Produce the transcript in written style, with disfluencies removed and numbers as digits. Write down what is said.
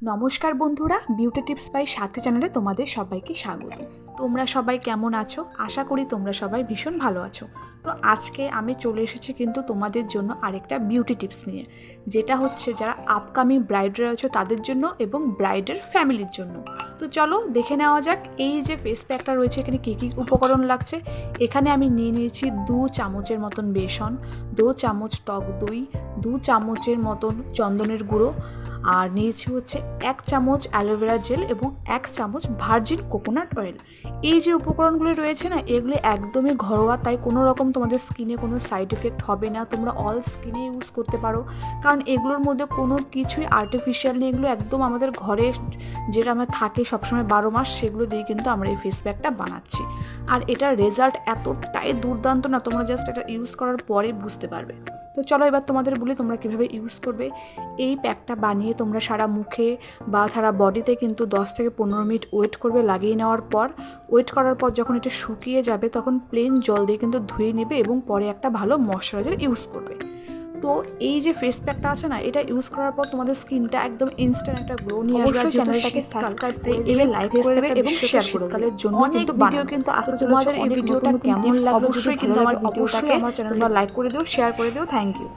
নমস্কার বন্ধুরা, beauty tips by সাথী চ্যানেলে তোমাদের সবাইকে স্বাগত। তোমরা সবাই কেমন আছো? আশা করি তোমরা সবাই ভীষণ ভালো আছো। তো আজকে আমি চলে এসেছি কিন্তু তোমাদের জন্য আরেকটা বিউটি টিপস নিয়ে, যেটা হচ্ছে যারা আপকামিং ব্রাইডরা আছো তাদের জন্য এবং ব্রাইডের ফ্যামিলির জন্য। তো চলো দেখে নেওয়া যাক এই যে ফেস প্যাকটা রয়েছে এখানে কী কী উপকরণ লাগছে। এখানে আমি নিয়ে নিয়েছি 2 চামচের মতন বেসন, 2 চামচ টক দই, 2 চামচের মতন চন্দনের গুঁড়ো, আর নিয়েছি হচ্ছে 1 চামচ অ্যালোভেরা জেল এবং 1 চামচ ভার্জিন কোকোনাট অয়েল। এই যে উপকরণগুলো রয়েছে না, এগুলো একদমই ঘরোয়া, তাই কোনো রকম তোমাদের স্কিনে কোনো সাইড এফেক্ট হবে না। তোমরা অল স্কিনে ইউজ করতে পারো, কারণ এগুলোর মধ্যে কোনো কিছুই আর্টিফিশিয়াল নেই। এগুলো একদম আমাদের ঘরে যেটা আমার থাকে সবসময় 12 মাস, সেগুলো দিয়ে কিন্তু আমরা এই ফেস প্যাকটা বানাচ্ছি। আর এটার রেজাল্ট এতটাই দুর্দান্ত না, তোমরা জাস্ট এটা ইউজ করার পরে বুঝতে পারবে। তো চলো এবার তোমাদের বলি তোমরা কীভাবে ইউজ করবে। এই প্যাকটা বানিয়ে তোমরা সারা মুখে বা সারা বডিতে কিন্তু 10 থেকে 15 মিনিট ওয়েট করবে। লাগিয়ে নেওয়ার পর ওয়েট করার পর যখন এটা শুকিয়ে যাবে তখন প্লেন জল দিয়ে কিন্তু ধুয়ে নেবে এবং পরে একটা ভালো ময়শ্চারাইজার ইউজ করবে। তো এই যে ফেস প্যাকটা আছে না, এটা ইউজ করার পর তোমাদের স্কিনটা একদম ইনস্ট্যান্ট একটা গ্লো নিয়ে আসবে। অবশ্যই চ্যানেলটাকে সাবস্ক্রাইব করে দিবে, লাইক করে দেবে এবং শেয়ার করে দেবে। জন্য কিন্তু ভিডিও কিন্তু আসতে চলেছে। এই ভিডিওটা কেমন লাগলো অবশ্যই কিন্তু আমার চ্যানেলটাকে তোমরা লাইক করে দিও, শেয়ার করে দিও। Thank you.